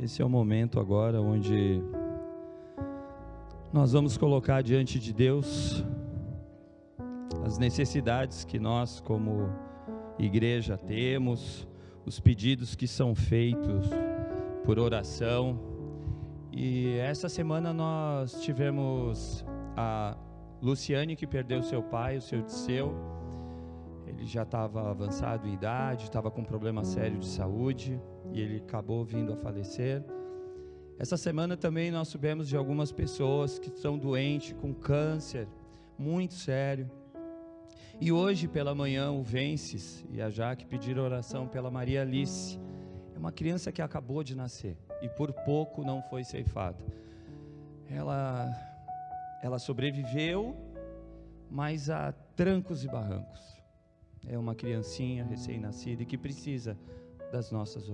Esse é o momento agora onde nós vamos colocar diante de Deus as necessidades que nós como igreja temos, os pedidos que são feitos por oração. E essa semana nós tivemos a Luciane, que perdeu seu pai, o seu Disseu. Ele já estava avançado em idade, estava com um problema sério de saúde e ele acabou vindo a falecer. Essa semana também nós soubemos de algumas pessoas que estão doentes com câncer muito sério. E hoje pela manhã o Vences e a Jaque pediram oração pela Maria Alice. É uma criança que acabou de nascer e por pouco não foi ceifada. Ela sobreviveu, mas a trancos e barrancos. É uma criancinha recém-nascida e que precisa das nossas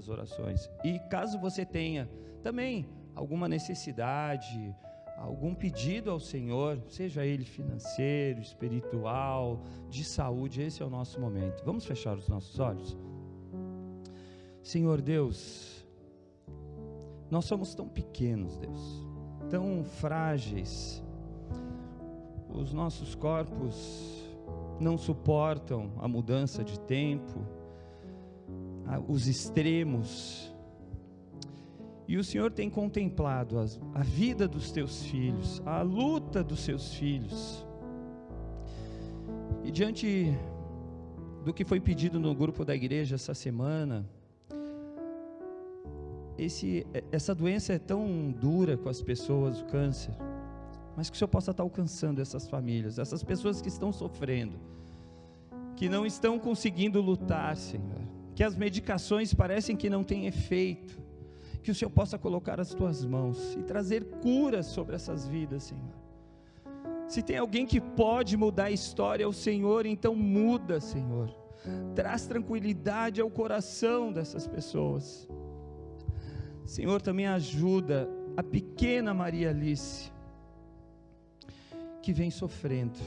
orações. E caso você tenha também alguma necessidade, algum pedido ao Senhor, seja ele financeiro, espiritual, de saúde, esse é o nosso momento. Vamos fechar os nossos olhos? Senhor Deus, nós somos tão pequenos, Deus, tão frágeis. Os nossos corpos não suportam a mudança de tempo, os extremos. E o Senhor tem contemplado a vida dos teus filhos, a luta dos seus filhos. E diante do que foi pedido no grupo da igreja essa semana, essa doença é tão dura com as pessoas, o câncer, mas que o Senhor possa estar alcançando essas famílias, essas pessoas que estão sofrendo, que não estão conseguindo lutar, Senhor, que as medicações parecem que não têm efeito, que o Senhor possa colocar as tuas mãos e trazer cura sobre essas vidas, Senhor. Se tem alguém que pode mudar a história, é o Senhor, então muda, Senhor, traz tranquilidade ao coração dessas pessoas. Senhor, também ajuda a pequena Maria Alice, que vem sofrendo.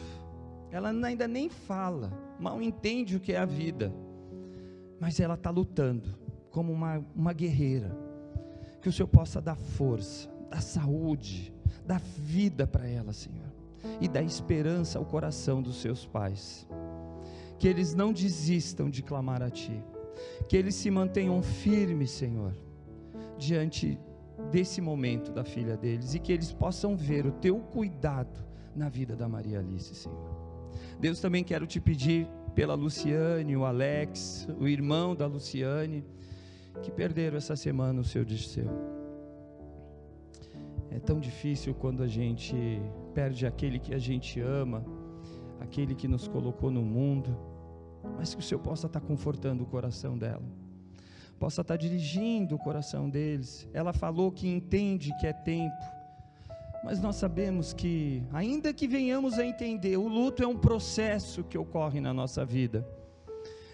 Ela ainda nem fala, mal entende o que é a vida, mas ela está lutando como uma guerreira. Que o Senhor possa dar força, dar saúde, dar vida para ela, Senhor, e dar esperança ao coração dos seus pais. Que eles não desistam de clamar a Ti, que eles se mantenham firmes, Senhor, diante desse momento da filha deles, e que eles possam ver o Teu cuidado na vida da Maria Alice, Senhor. Deus, também quero Te pedir pela Luciane, o Alex, o irmão da Luciane, que perderam essa semana o seu Disseu. É tão difícil quando a gente perde aquele que a gente ama, aquele que nos colocou no mundo, mas que o Senhor possa estar confortando o coração dela, possa estar dirigindo o coração deles. Ela falou que entende que é tempo, mas nós sabemos que, ainda que venhamos a entender, o luto é um processo que ocorre na nossa vida.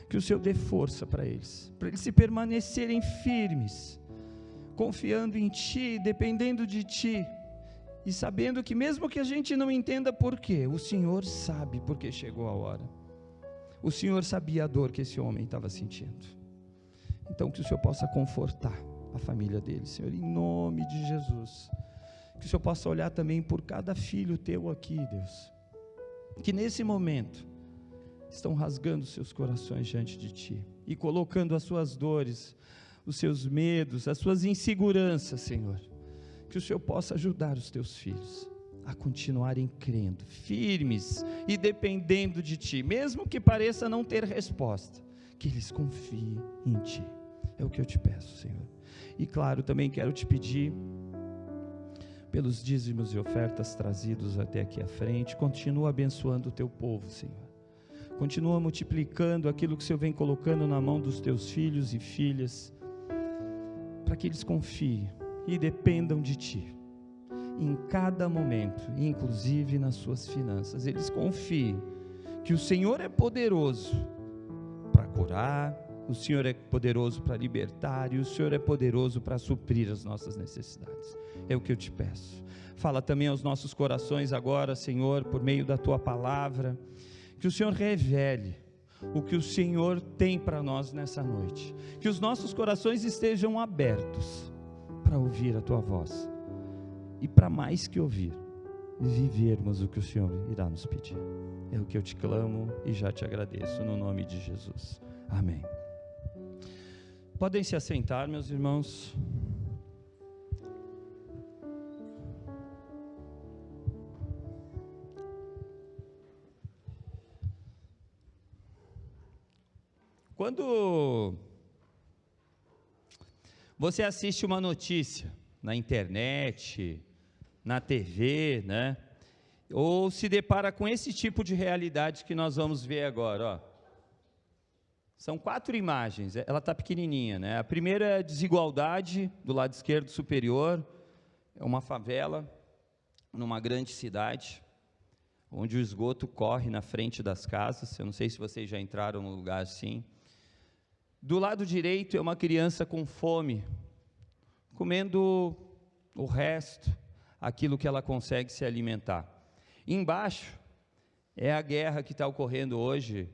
Que o Senhor dê força para eles se permanecerem firmes, confiando em Ti, dependendo de Ti, e sabendo que mesmo que a gente não entenda porquê, o Senhor sabe porque chegou a hora. O Senhor sabia a dor que esse homem estava sentindo. Então que o Senhor possa confortar a família dele, Senhor, em nome de Jesus. Que o Senhor possa olhar também por cada filho Teu aqui, Deus, que nesse momento estão rasgando seus corações diante de Ti, e colocando as suas dores, os seus medos, as suas inseguranças, Senhor. Que o Senhor possa ajudar os Teus filhos a continuarem crendo, firmes e dependendo de Ti, mesmo que pareça não ter resposta, que eles confiem em Ti. É o que eu Te peço, Senhor. E claro, também quero Te pedir pelos dízimos e ofertas trazidos até aqui à frente. Continua abençoando o Teu povo, Senhor. Continua multiplicando aquilo que o Senhor vem colocando na mão dos Teus filhos e filhas, para que eles confiem e dependam de Ti, em cada momento, inclusive nas suas finanças. Eles confiem que o Senhor é poderoso para curar, o Senhor é poderoso para libertar, e o Senhor é poderoso para suprir as nossas necessidades. É o que eu Te peço. Fala também aos nossos corações agora, Senhor, por meio da Tua palavra, que o Senhor revele o que o Senhor tem para nós nessa noite. Que os nossos corações estejam abertos para ouvir a Tua voz. E para mais que ouvir, vivermos o que o Senhor irá nos pedir. É o que eu te clamo e já te agradeço, no nome de Jesus. Amém. Podem se assentar, meus irmãos. Quando você assiste uma notícia na internet, na TV, né? Ou se depara com esse tipo de realidade que nós vamos ver agora, ó. São 4 imagens, ela está pequenininha, né? A primeira é a desigualdade, do lado esquerdo superior, é uma favela, numa grande cidade, onde o esgoto corre na frente das casas. Eu não sei se vocês já entraram num lugar assim. Do lado direito é uma criança com fome, comendo o resto, aquilo que ela consegue se alimentar. Embaixo é a guerra que está ocorrendo hoje,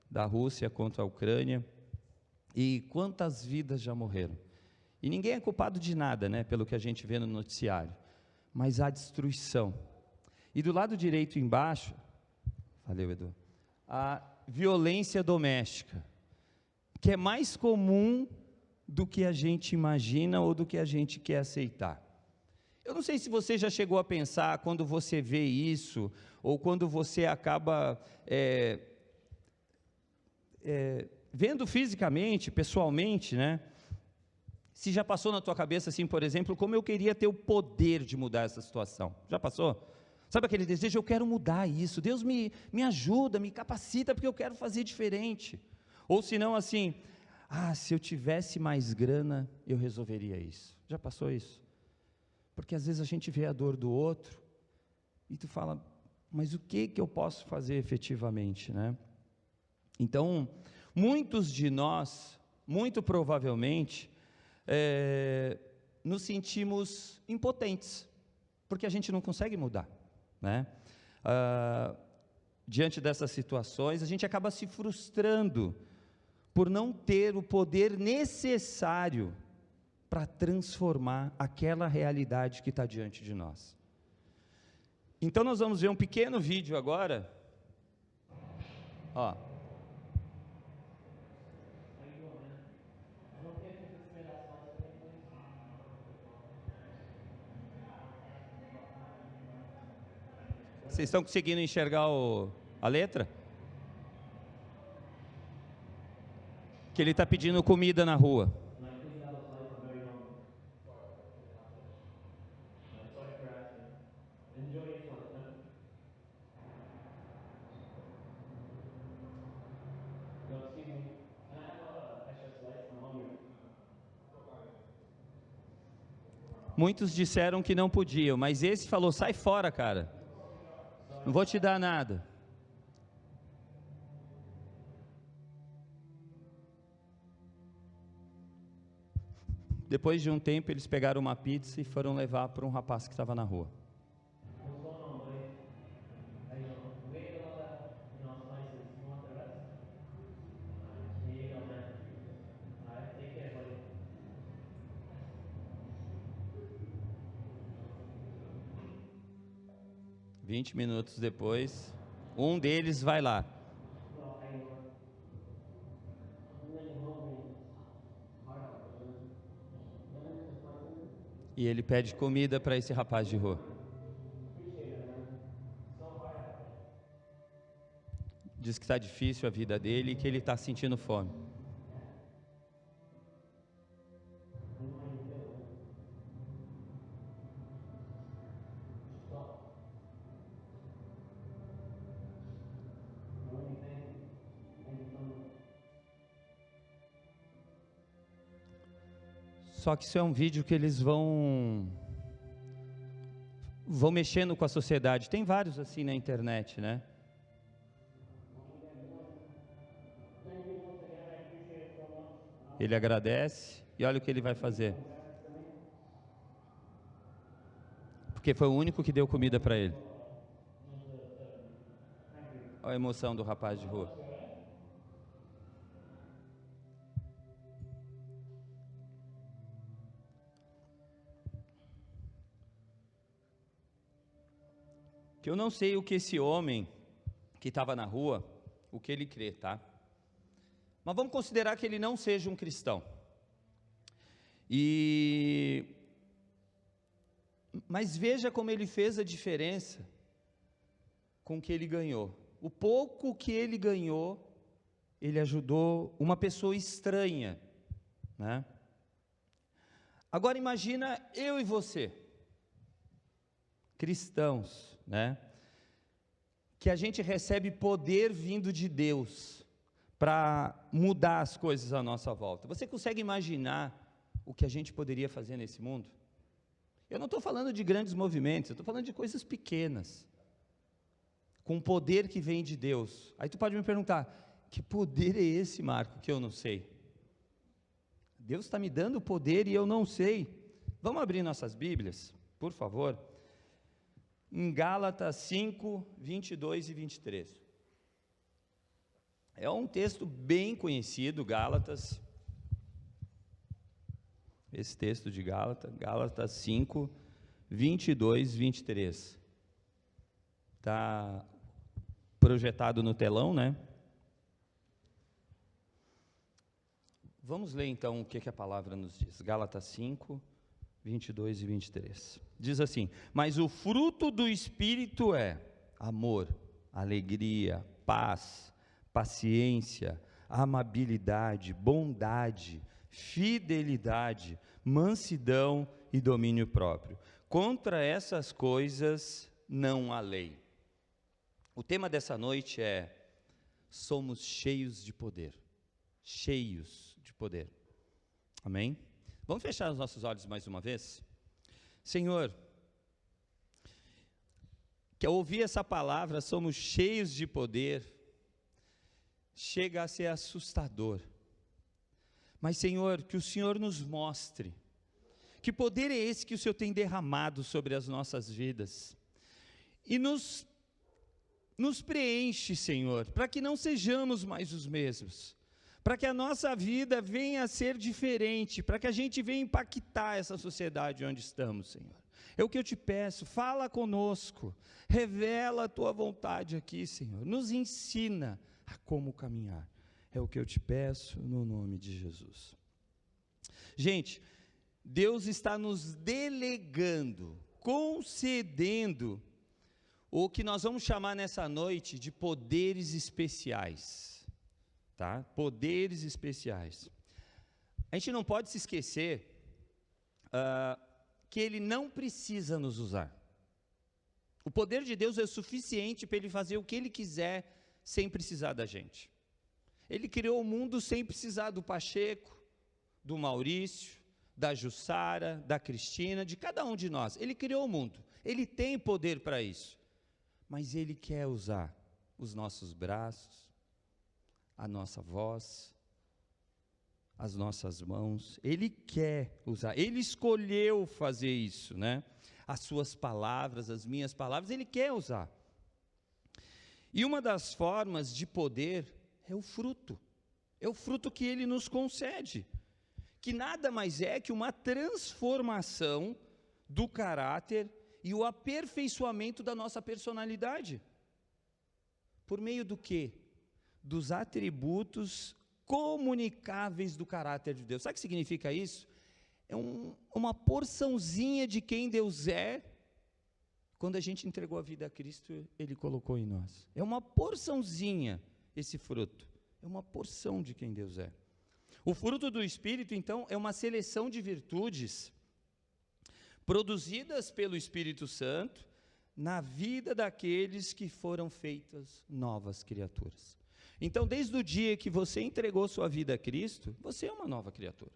da Rússia contra a Ucrânia, e quantas vidas já morreram. E ninguém é culpado de nada, né, pelo que a gente vê no noticiário, mas a destruição. E do lado direito embaixo, valeu, Edu, a violência doméstica, que é mais comum do que a gente imagina ou do que a gente quer aceitar. Eu não sei se você já chegou a pensar, quando você vê isso, ou quando você acaba vendo fisicamente, pessoalmente, né? Se já passou na tua cabeça assim, por exemplo, como eu queria ter o poder de mudar essa situação. Já passou? Sabe aquele desejo, eu quero mudar isso, Deus me ajuda, me capacita, porque eu quero fazer diferente. Ou se não assim, se eu tivesse mais grana, eu resolveria isso. Já passou isso? Porque às vezes a gente vê a dor do outro, e tu fala, mas o que eu posso fazer efetivamente, né? Então, muitos de nós, muito provavelmente, nos sentimos impotentes, porque a gente não consegue mudar, né? Diante dessas situações, a gente acaba se frustrando, por não ter o poder necessário para transformar aquela realidade que está diante de nós. Então nós vamos ver um pequeno vídeo agora, ó. Vocês estão conseguindo enxergar a letra? Que ele está pedindo comida na rua. 'Muitos disseram que não podiam, mas esse falou, sai fora, cara, não vou te dar nada. Depois de um tempo, eles pegaram uma pizza e foram levar para um rapaz que estava na rua. Vinte minutos depois, um deles vai lá. E ele pede comida para esse rapaz de rua. Diz que está difícil a vida dele e que ele está sentindo fome. Só que isso é um vídeo que eles vão mexendo com a sociedade. Tem vários assim na internet, né? Ele agradece e olha o que ele vai fazer. Porque foi o único que deu comida para ele. Olha a emoção do rapaz de rua. que eu não sei o que esse homem que estava na rua, o que ele crê, tá? Mas vamos considerar que ele não seja um cristão. Mas veja como ele fez a diferença com o que ele ganhou. O pouco que ele ganhou, ele ajudou uma pessoa estranha, né? Agora imagina eu e você, cristãos, né? Que a gente recebe poder vindo de Deus para mudar as coisas à nossa volta. Você consegue imaginar o que a gente poderia fazer nesse mundo? Eu não estou falando de grandes movimentos, eu estou falando de coisas pequenas, com o poder que vem de Deus. Aí tu pode me perguntar, que poder é esse, Marco, que eu não sei? Deus está me dando poder e eu não sei. Vamos abrir nossas Bíblias, por favor, em Gálatas 5, 22 e 23. É um texto bem conhecido, Gálatas. Esse texto de Gálatas 5, 22 e 23. Está projetado no telão, né? Vamos ler então o que a palavra nos diz. Gálatas 5, 22 e 23. Diz assim: mas o fruto do Espírito é amor, alegria, paz, paciência, amabilidade, bondade, fidelidade, mansidão e domínio próprio. Contra essas coisas não há lei. O tema dessa noite é: somos cheios de poder. Cheios de poder. Amém? Vamos fechar os nossos olhos mais uma vez? Senhor, que ao ouvir essa palavra, somos cheios de poder, chega a ser assustador. Mas, Senhor, que o Senhor nos mostre que poder é esse que o Senhor tem derramado sobre as nossas vidas, e nos preenche, Senhor, para que não sejamos mais os mesmos, para que a nossa vida venha a ser diferente, para que a gente venha impactar essa sociedade onde estamos, Senhor. É o que eu te peço, fala conosco, revela a tua vontade aqui, Senhor, nos ensina a como caminhar. É o que eu te peço no nome de Jesus. Gente, Deus está nos delegando, concedendo o que nós vamos chamar nessa noite de poderes especiais, tá? Poderes especiais. A gente não pode se esquecer que Ele não precisa nos usar. O poder de Deus é suficiente para Ele fazer o que Ele quiser sem precisar da gente. Ele criou o mundo sem precisar do Pacheco, do Maurício, da Jussara, da Cristina, de cada um de nós. Ele criou o mundo, Ele tem poder para isso, mas Ele quer usar os nossos braços, a nossa voz, as nossas mãos. Ele quer usar, Ele escolheu fazer isso, né? As suas palavras, as minhas palavras, Ele quer usar. E uma das formas de poder é o fruto que Ele nos concede, que nada mais é que uma transformação do caráter e o aperfeiçoamento da nossa personalidade. Por meio do quê? Dos atributos comunicáveis do caráter de Deus. Sabe o que significa isso? É uma porçãozinha de quem Deus é. Quando a gente entregou a vida a Cristo, Ele colocou em nós. É uma porçãozinha esse fruto. É uma porção de quem Deus é. O fruto do Espírito, então, é uma seleção de virtudes produzidas pelo Espírito Santo na vida daqueles que foram feitas novas criaturas. Então, desde o dia que você entregou sua vida a Cristo, você é uma nova criatura.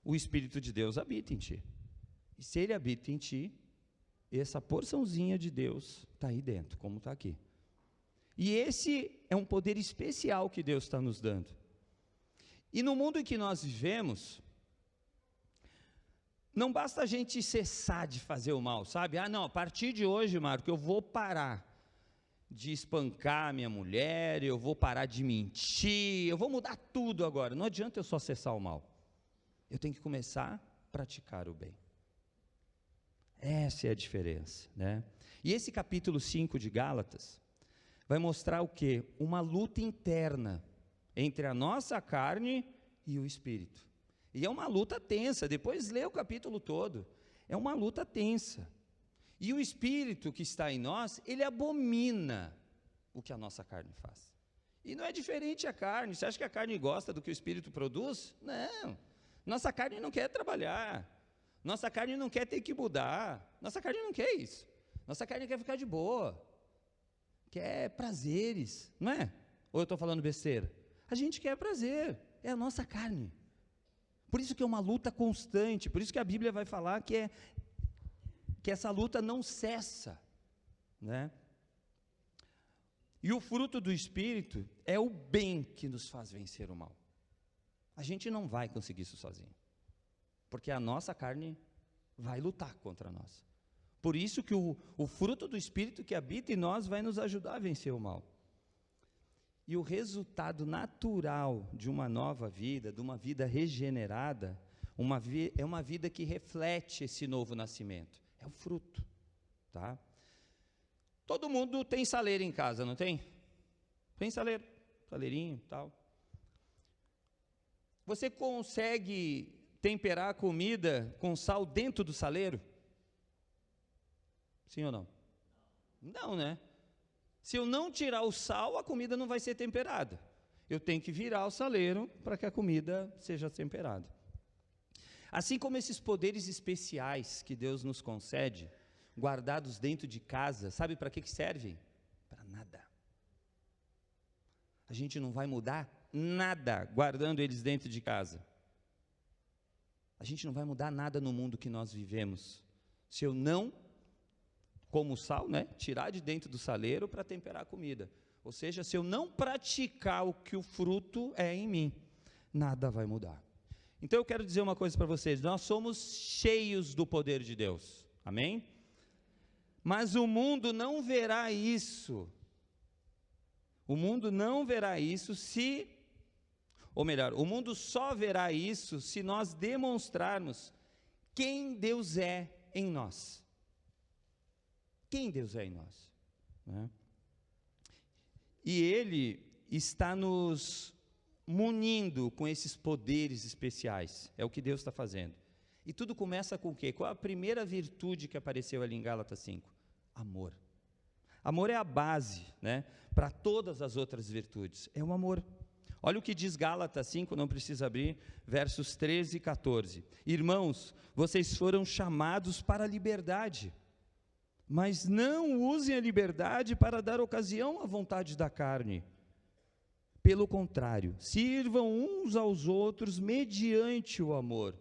O Espírito de Deus habita em ti. E se Ele habita em ti, essa porçãozinha de Deus está aí dentro, como está aqui. E esse é um poder especial que Deus está nos dando. E no mundo em que nós vivemos, não basta a gente cessar de fazer o mal, sabe? Ah, não, a partir de hoje, Marco, eu vou parar de espancar minha mulher, eu vou parar de mentir, eu vou mudar tudo agora. Não adianta eu só cessar o mal. Eu tenho que começar a praticar o bem. Essa é a diferença, né? E esse capítulo 5 de Gálatas vai mostrar o quê? Uma luta interna entre a nossa carne e o Espírito. E é uma luta tensa, depois lê o capítulo todo. É uma luta tensa. E o Espírito que está em nós, ele abomina o que a nossa carne faz. E não é diferente a carne. Você acha que a carne gosta do que o Espírito produz? Não. Nossa carne não quer trabalhar. Nossa carne não quer ter que mudar. Nossa carne não quer isso. Nossa carne quer ficar de boa. Quer prazeres, não é? Ou eu estou falando besteira? A gente quer prazer. É a nossa carne. Por isso que é uma luta constante. Por isso que a Bíblia vai falar que essa luta não cessa, né? E o fruto do Espírito é o bem que nos faz vencer o mal. A gente não vai conseguir isso sozinho, porque a nossa carne vai lutar contra nós. Por isso que o fruto do Espírito que habita em nós vai nos ajudar a vencer o mal. E o resultado natural de uma nova vida, de uma vida regenerada, é uma vida que reflete esse novo nascimento. É o fruto, tá? Todo mundo tem saleiro em casa, não tem? Tem saleiro, saleirinho e tal. Você consegue temperar a comida com sal dentro do saleiro? Sim ou não? Não, né? Se eu não tirar o sal, a comida não vai ser temperada. Eu tenho que virar o saleiro para que a comida seja temperada. Assim como esses poderes especiais que Deus nos concede, guardados dentro de casa, sabe para que servem? Para nada. A gente não vai mudar nada guardando eles dentro de casa. A gente não vai mudar nada no mundo que nós vivemos, se eu não, como sal, né, tirar de dentro do saleiro para temperar a comida. Ou seja, se eu não praticar o que o fruto é em mim, nada vai mudar. Então eu quero dizer uma coisa para vocês, nós somos cheios do poder de Deus, amém? Mas o mundo não verá isso, o mundo não verá isso ou melhor, o mundo só verá isso se nós demonstrarmos quem Deus é em nós. Quem Deus é em nós, né? E Ele está nos munindo com esses poderes especiais, é o que Deus está fazendo. E tudo começa com o quê? Qual a primeira virtude que apareceu ali em Gálatas 5? Amor. Amor é a base, né, para todas as outras virtudes, é o amor. Olha o que diz Gálatas 5, não precisa abrir, versos 13 e 14. Irmãos, vocês foram chamados para a liberdade, mas não usem a liberdade para dar ocasião à vontade da carne. Pelo contrário, sirvam uns aos outros mediante o amor.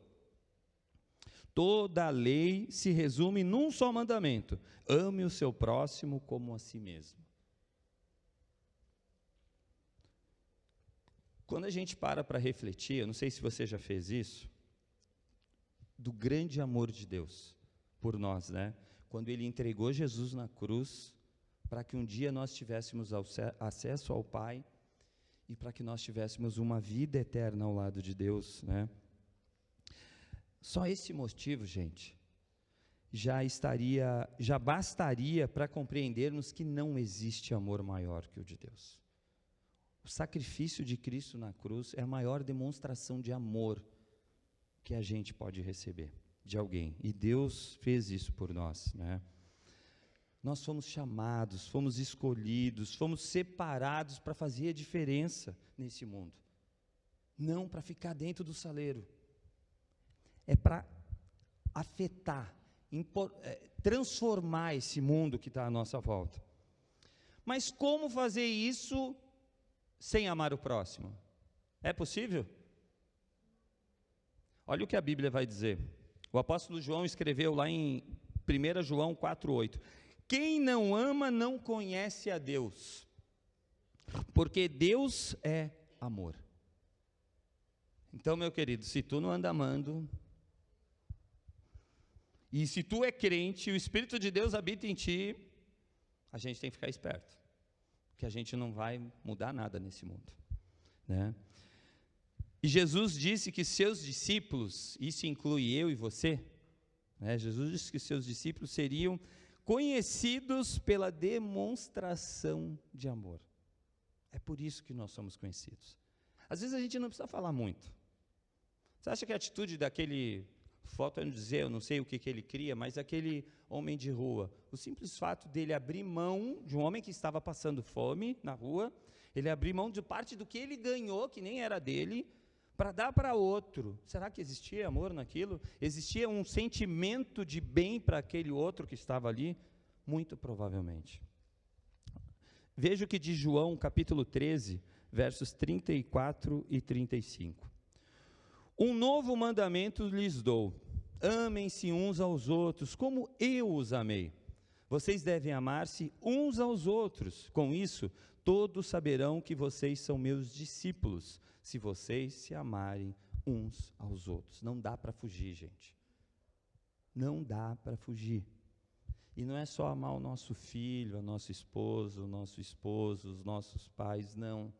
Toda a lei se resume num só mandamento: ame o seu próximo como a si mesmo. Quando a gente para refletir, eu não sei se você já fez isso, do grande amor de Deus por nós, né? Quando Ele entregou Jesus na cruz, para que um dia nós tivéssemos acesso ao Pai, e para que nós tivéssemos uma vida eterna ao lado de Deus, né? Só esse motivo, gente, já bastaria para compreendermos que não existe amor maior que o de Deus. O sacrifício de Cristo na cruz é a maior demonstração de amor que a gente pode receber de alguém, e Deus fez isso por nós, né? Nós fomos chamados, fomos escolhidos, fomos separados para fazer a diferença nesse mundo, não para ficar dentro do saleiro, é para afetar, transformar esse mundo que está à nossa volta. Mas como fazer isso sem amar o próximo? É possível? Olha o que a Bíblia vai dizer. O apóstolo João escreveu lá em 1 João 4,8. Quem não ama não conhece a Deus, porque Deus é amor. Então, meu querido, se tu não anda amando, e se tu é crente, o Espírito de Deus habita em ti, a gente tem que ficar esperto, porque a gente não vai mudar nada nesse mundo, né? E Jesus disse que seus discípulos, isso inclui eu e você, né? Jesus disse que os seus discípulos seriam conhecidos pela demonstração de amor. É por isso que nós somos conhecidos. Às vezes a gente não precisa falar muito. Você acha que a atitude daquele, falta eu dizer, eu não sei o que ele cria, mas aquele homem de rua, o simples fato dele abrir mão de um homem que estava passando fome na rua, ele abrir mão de parte do que ele ganhou, que nem era dele, para dar para outro. Será que existia amor naquilo? Existia um sentimento de bem para aquele outro que estava ali? Muito provavelmente. Veja o que diz João, capítulo 13, versos 34 e 35. Um novo mandamento lhes dou: amem-se uns aos outros, como eu os amei. Vocês devem amar-se uns aos outros. Com isso, todos saberão que vocês são meus discípulos, se vocês se amarem uns aos outros. Não dá para fugir, gente. Não dá para fugir. E não é só amar o nosso filho, o nosso esposo, os nossos pais, não.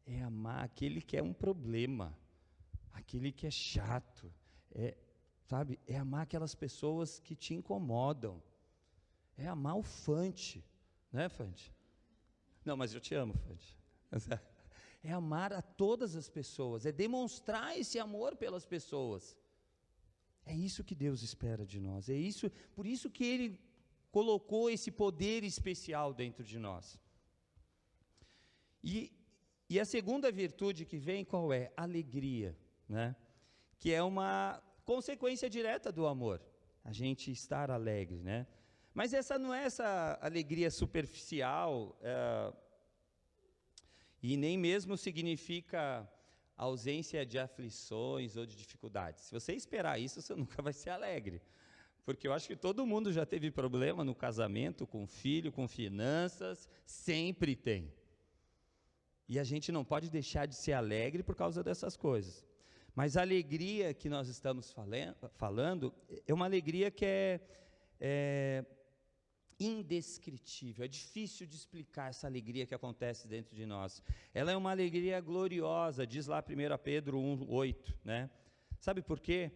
É amar aquele que é um problema, aquele que é chato, sabe? É amar aquelas pessoas que te incomodam. É amar o Fante, né, Fante? Não, mas eu te amo, Fante. É amar a todas as pessoas, é demonstrar esse amor pelas pessoas. É isso que Deus espera de nós, por isso que Ele colocou esse poder especial dentro de nós. E a segunda virtude que vem, qual é? Alegria, né? Que é uma consequência direta do amor, a gente estar alegre, né? Mas essa não é essa alegria superficial, e nem mesmo significa ausência de aflições ou de dificuldades. Se você esperar isso, você nunca vai ser alegre, porque eu acho que todo mundo já teve problema no casamento, com filho, com finanças, sempre tem. E a gente não pode deixar de ser alegre por causa dessas coisas. Mas a alegria que nós estamos falando é uma alegria que é indescritível, é difícil de explicar essa alegria que acontece dentro de nós. Ela é uma alegria gloriosa, diz lá 1 Pedro 1:8, né? Sabe por quê?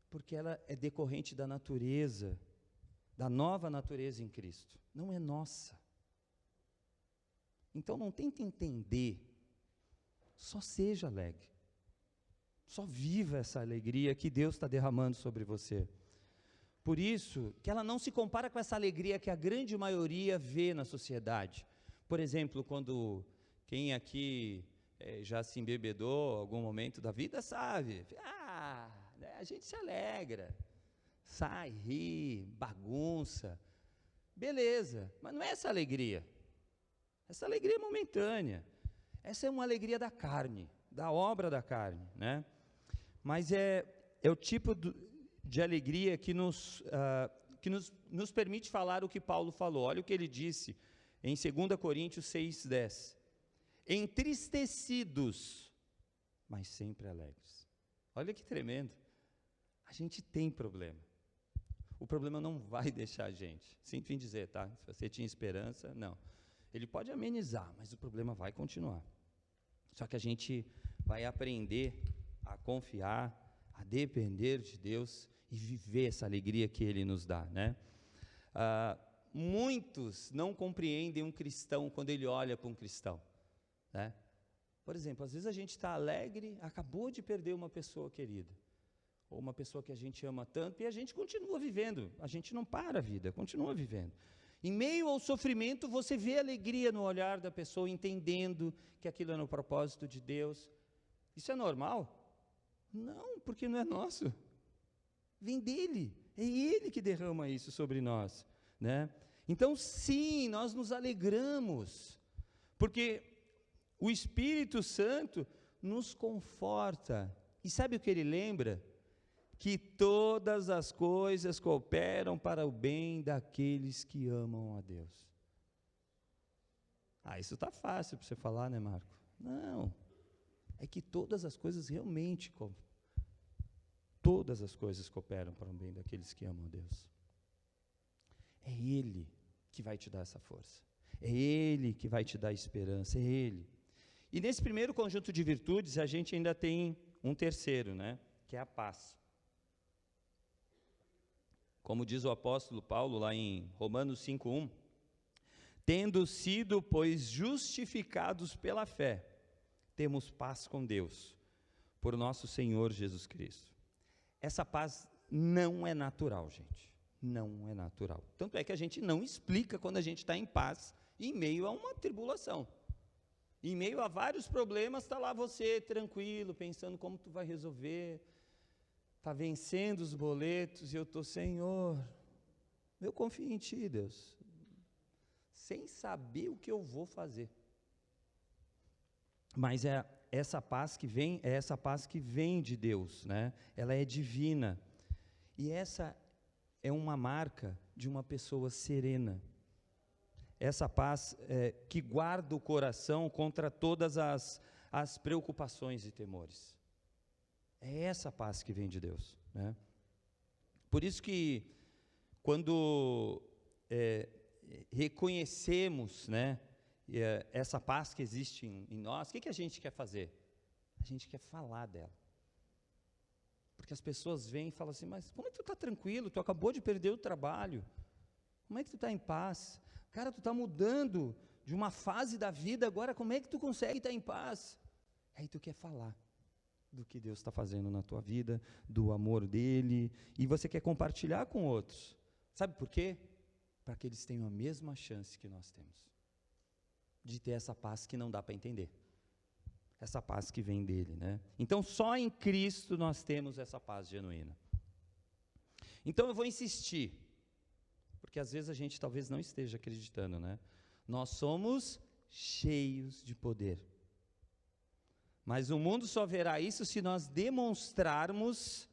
Porque ela é decorrente da natureza, da nova natureza em Cristo, não é nossa. Então não tente entender, só seja alegre, só viva essa alegria que Deus está derramando sobre você. Por isso, que ela não se compara com essa alegria que a grande maioria vê na sociedade. Por exemplo, quando quem aqui já se embebedou em algum momento da vida, sabe, né, a gente se alegra, sai, ri, bagunça, beleza, mas não é essa alegria é momentânea, essa é uma alegria da carne, da obra da carne, né? Mas é o tipo de alegria que nos permite falar o que Paulo falou. Olha o que ele disse em 2 Coríntios 6:10. Entristecidos, mas sempre alegres. Olha que tremendo. A gente tem problema. O problema não vai deixar a gente. Sinto em dizer, tá? Se você tinha esperança, não. Ele pode amenizar, mas o problema vai continuar. Só que a gente vai aprender a confiar, a depender de Deus e viver essa alegria que Ele nos dá, né? Muitos não compreendem um cristão quando ele olha para um cristão, né? Por exemplo, às vezes a gente está alegre, acabou de perder uma pessoa querida, ou uma pessoa que a gente ama tanto, e a gente continua vivendo, a gente não para a vida, continua vivendo. Em meio ao sofrimento, você vê alegria no olhar da pessoa, entendendo que aquilo é no propósito de Deus. Isso é normal? Não, porque não é nosso. Vem dele, é ele que derrama isso sobre nós, né? Então, sim, nós nos alegramos, porque o Espírito Santo nos conforta. E sabe o que ele lembra? Que todas as coisas cooperam para o bem daqueles que amam a Deus. Isso está fácil para você falar, né, Marco? Não, é que todas as coisas realmente todas as coisas cooperam para o bem daqueles que amam a Deus. É Ele que vai te dar essa força, é Ele que vai te dar esperança, é Ele. E nesse primeiro conjunto de virtudes, a gente ainda tem um terceiro, né, que é a paz. Como diz o apóstolo Paulo lá em Romanos 5:1, tendo sido, pois, justificados pela fé, temos paz com Deus, por nosso Senhor Jesus Cristo. Essa paz não é natural, gente, não é natural. Tanto é que a gente não explica quando a gente está em paz, em meio a uma tribulação. Em meio a vários problemas, está lá você tranquilo, pensando como tu vai resolver, está vencendo os boletos, e eu estou, Senhor, eu confio em Ti, Deus, sem saber o que eu vou fazer. Mas é essa paz que vem de Deus, né? Ela é divina. E essa é uma marca de uma pessoa serena. Essa paz que guarda o coração contra todas as preocupações e temores. É essa paz que vem de Deus, né? Por isso que, quando reconhecemos, né, essa paz que existe em nós, o que a gente quer fazer? A gente quer falar dela. Porque as pessoas vêm e falam assim, mas como é que tu está tranquilo? Tu acabou de perder o trabalho. Como é que tu está em paz? Cara, tu está mudando de uma fase da vida, agora como é que tu consegue estar em paz? Aí tu quer falar do que Deus está fazendo na tua vida, do amor dEle, e você quer compartilhar com outros. Sabe por quê? Para que eles tenham a mesma chance que nós temos, de ter essa paz que não dá para entender. Essa paz que vem dEle, né? Então, só em Cristo nós temos essa paz genuína. Então, eu vou insistir, porque às vezes a gente talvez não esteja acreditando, né? Nós somos cheios de poder. Mas o mundo só verá isso se nós demonstrarmos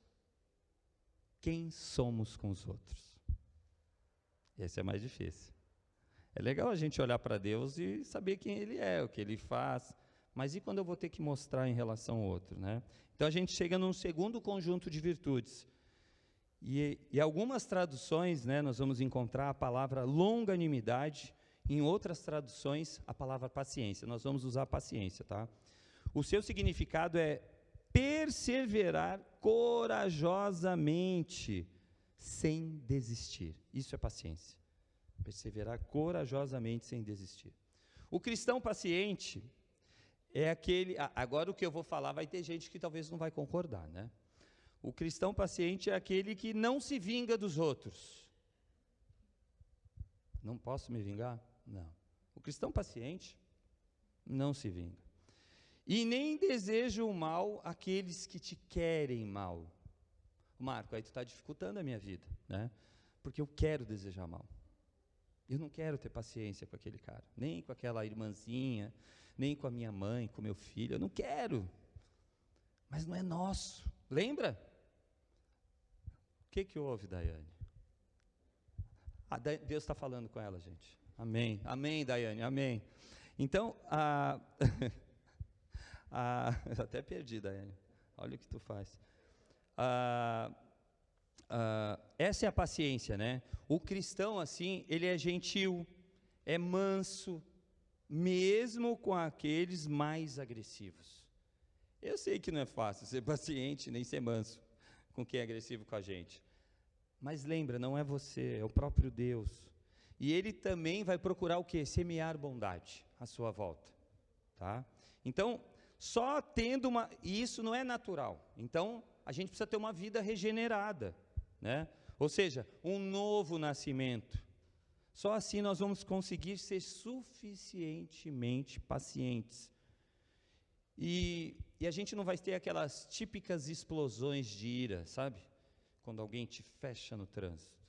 quem somos com os outros. Esse é mais difícil. É legal a gente olhar para Deus e saber quem Ele é, o que Ele faz, mas e quando eu vou ter que mostrar em relação ao outro, né? Então a gente chega num segundo conjunto de virtudes. E algumas traduções, né, nós vamos encontrar a palavra longanimidade, em outras traduções a palavra paciência. Nós vamos usar paciência, tá? O seu significado é perseverar corajosamente, sem desistir. Isso é paciência. Perseverar corajosamente, sem desistir. O cristão paciente é aquele... Agora o que eu vou falar vai ter gente que talvez não vai concordar, né? O cristão paciente é aquele que não se vinga dos outros. Não posso me vingar? Não. O cristão paciente não se vinga. E nem deseja o mal àqueles que te querem mal. Marco, aí tu está dificultando a minha vida, né? Porque eu quero desejar mal. Eu não quero ter paciência com aquele cara, nem com aquela irmãzinha, nem com a minha mãe, com meu filho, eu não quero. Mas não é nosso. Lembra? O que houve, Daiane? Deus está falando com ela, gente. Amém. Amém, Daiane, amém. Então, eu até perdi, Daiane. Olha o que tu faz. Essa é a paciência, né? O cristão, assim, ele é gentil, é manso, mesmo com aqueles mais agressivos. Eu sei que não é fácil ser paciente, nem ser manso com quem é agressivo com a gente. Mas lembra, não é você, é o próprio Deus. E Ele também vai procurar o quê? Semear bondade à sua volta, tá? Então, só tendo e isso não é natural. Então, a gente precisa ter uma vida regenerada, né? Ou seja, um novo nascimento. Só assim nós vamos conseguir ser suficientemente pacientes. E a gente não vai ter aquelas típicas explosões de ira, sabe? Quando alguém te fecha no trânsito.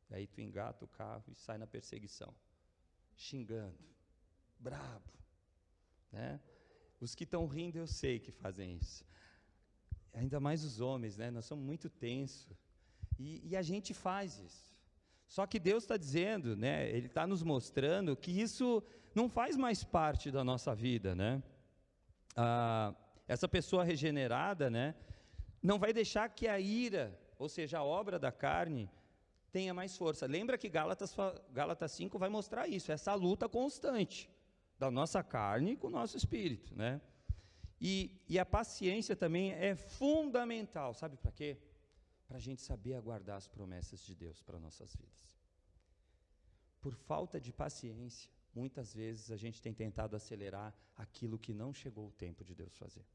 E aí tu engata o carro e sai na perseguição, xingando, brabo, né? Os que estão rindo eu sei que fazem isso. Ainda mais os homens, né? Nós somos muito tensos. E a gente faz isso. Só que Deus está dizendo, né? Ele está nos mostrando que isso não faz mais parte da nossa vida, né? Essa pessoa regenerada, né, não vai deixar que a ira, ou seja, a obra da carne, tenha mais força. Lembra que Gálatas 5 vai mostrar isso, essa luta constante da nossa carne com o nosso espírito, né? E a paciência também é fundamental, sabe para quê? para a gente saber aguardar as promessas de Deus para nossas vidas. Por falta de paciência, muitas vezes a gente tem tentado acelerar aquilo que não chegou o tempo de Deus fazer.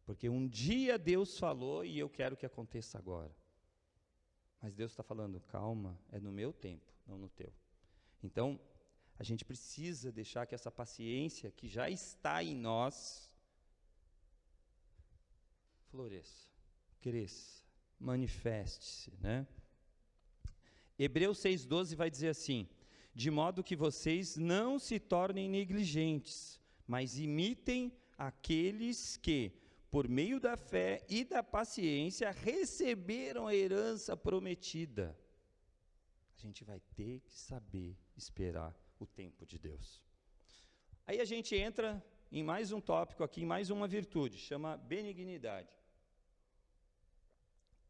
Porque um dia Deus falou e eu quero que aconteça agora. Mas Deus está falando, calma, é no meu tempo, não no teu. Então, a gente precisa deixar que essa paciência que já está em nós floresça, cresça, manifeste-se, né? Hebreus 6,12 vai dizer assim: de modo que vocês não se tornem negligentes, mas imitem aqueles que, por meio da fé e da paciência, receberam a herança prometida. A gente vai ter que saber esperar o tempo de Deus. Aí a gente entra em mais um tópico aqui, em mais uma virtude, chama benignidade.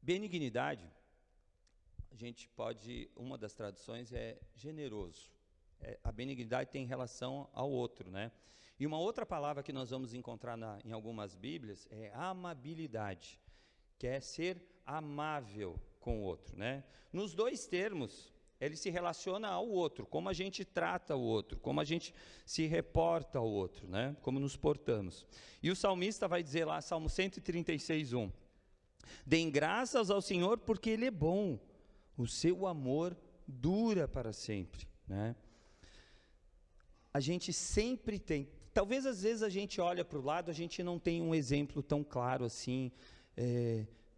Benignidade, a gente pode, uma das traduções é generoso. A benignidade tem relação ao outro, né? E uma outra palavra que nós vamos encontrar em algumas Bíblias é amabilidade, que é ser amável com o outro, né? Nos dois termos, ele se relaciona ao outro, como a gente trata o outro, como a gente se reporta ao outro, né? Como nos portamos. E o salmista vai dizer lá, Salmo 136:1, deem graças ao Senhor porque Ele é bom, o seu amor dura para sempre, né? A gente sempre tem, talvez às vezes a gente olha para o lado, a gente não tem um exemplo tão claro assim,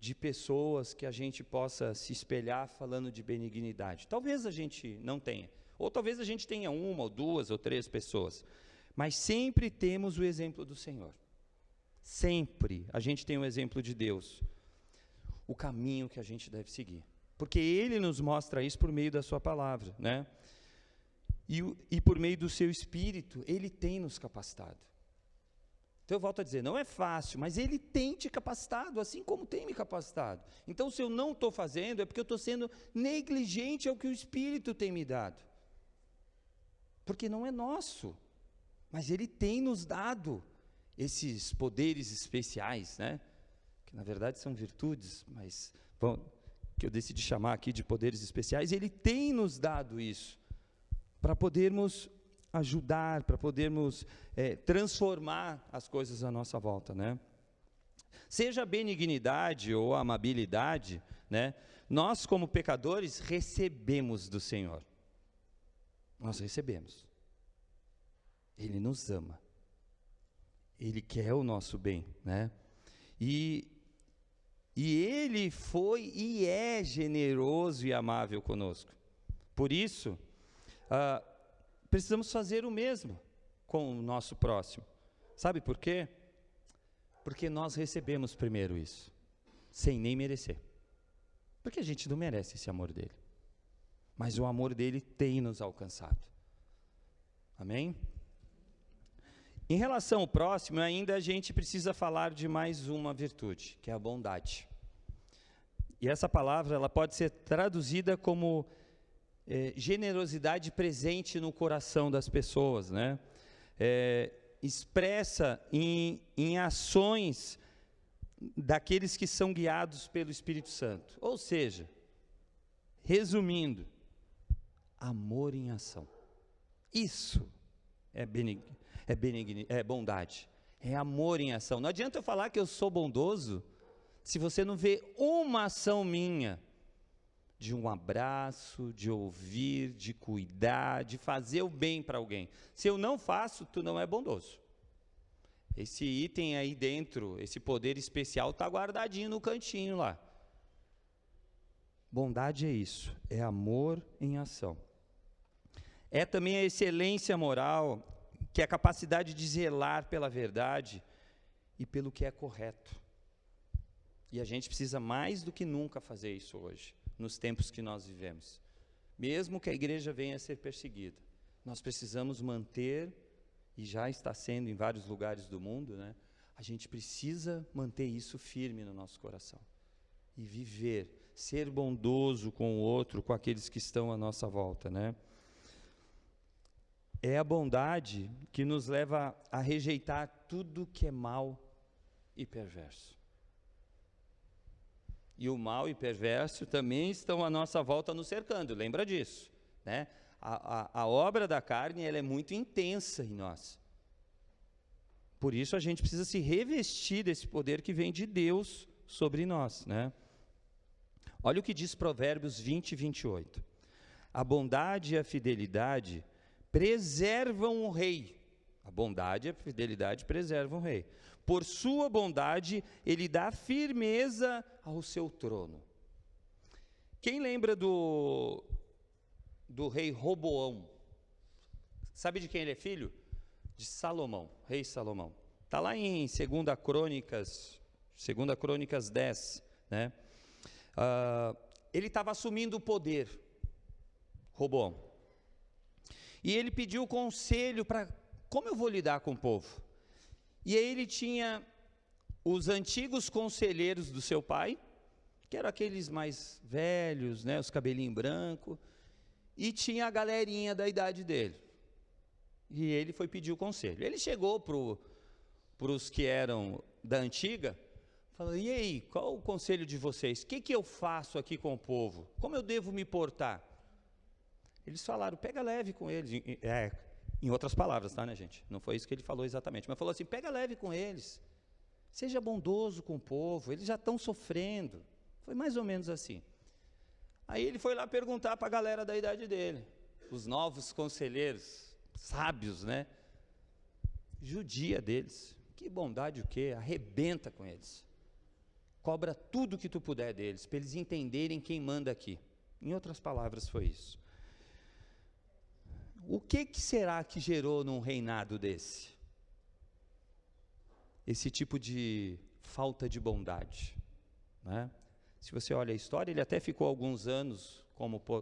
de pessoas que a gente possa se espelhar falando de benignidade. Talvez a gente não tenha, ou talvez a gente tenha uma, ou duas, ou três pessoas, mas sempre temos o exemplo do Senhor. Sempre a gente tem o exemplo de Deus, o caminho que a gente deve seguir. Porque Ele nos mostra isso por meio da sua palavra, né? E por meio do seu Espírito, Ele tem nos capacitado. Então eu volto a dizer, não é fácil, mas Ele tem te capacitado, assim como tem me capacitado. Então se eu não estou fazendo, é porque eu estou sendo negligente ao que o Espírito tem me dado. Porque não é nosso, mas Ele tem nos dado esses poderes especiais, né? Que na verdade são virtudes, mas que eu decidi chamar aqui de poderes especiais. Ele tem nos dado isso, para podermos ajudar, para podermos transformar as coisas à nossa volta, né? Seja a benignidade ou a amabilidade, né? Nós como pecadores recebemos do Senhor. Nós recebemos. Ele nos ama. Ele quer o nosso bem, né? E Ele foi e é generoso e amável conosco. Por isso, precisamos fazer o mesmo com o nosso próximo. Sabe por quê? Porque nós recebemos primeiro isso, sem nem merecer. Porque a gente não merece esse amor dele. Mas o amor dele tem nos alcançado. Amém? Em relação ao próximo, ainda a gente precisa falar de mais uma virtude, que é a bondade. E essa palavra, ela pode ser traduzida como generosidade presente no coração das pessoas, né? Expressa em ações daqueles que são guiados pelo Espírito Santo. Ou seja, resumindo, amor em ação. Isso é bondade, é amor em ação. Não adianta eu falar que eu sou bondoso se você não vê uma ação minha, de um abraço, de ouvir, de cuidar, de fazer o bem para alguém. Se eu não faço, tu não é bondoso. Esse item aí dentro, esse poder especial está guardadinho no cantinho lá. Bondade é isso, é amor em ação. É também a excelência moral, que é a capacidade de zelar pela verdade e pelo que é correto. E a gente precisa mais do que nunca fazer isso hoje, nos tempos que nós vivemos. Mesmo que a igreja venha a ser perseguida, nós precisamos manter, e já está sendo em vários lugares do mundo, né? A gente precisa manter isso firme no nosso coração. E viver, ser bondoso com o outro, com aqueles que estão à nossa volta, né? É a bondade que nos leva a rejeitar tudo que é mal e perverso. e o mal e perverso também estão à nossa volta nos cercando, lembra disso, né? A obra da carne, ela é muito intensa em nós. Por isso a gente precisa se revestir desse poder que vem de Deus sobre nós, né? Olha o que diz Provérbios 20 e 28. A bondade e a fidelidade preservam o rei. A bondade e a fidelidade preservam o rei. Por sua bondade, ele dá firmeza ao seu trono. Quem lembra do rei Roboão? Sabe de quem ele é filho? De Salomão, rei Salomão. Está lá em 2 Crônicas 10, né? Ele estava assumindo o poder, Roboão. E ele pediu conselho para como eu vou lidar com o povo. E aí ele tinha os antigos conselheiros do seu pai, que eram aqueles mais velhos, né, os cabelinhos brancos, e tinha a galerinha da idade dele. E ele foi pedir o conselho. Ele chegou para os que eram da antiga, falou: e aí, qual o conselho de vocês? O que eu faço aqui com o povo? Como eu devo me portar? Eles falaram: pega leve com eles. Em outras palavras, tá, né, gente? Não foi isso que ele falou exatamente, mas falou assim: pega leve com eles, seja bondoso com o povo, eles já estão sofrendo. Foi mais ou menos assim. Aí ele foi lá perguntar para a galera da idade dele, os novos conselheiros, sábios, né? Judia deles. Que bondade o quê? Arrebenta com eles. Cobra tudo que tu puder deles, para eles entenderem quem manda aqui. Em outras palavras, foi isso. O que será que gerou num reinado desse? Esse tipo de falta de bondade, né? Se você olha a história, ele até ficou alguns anos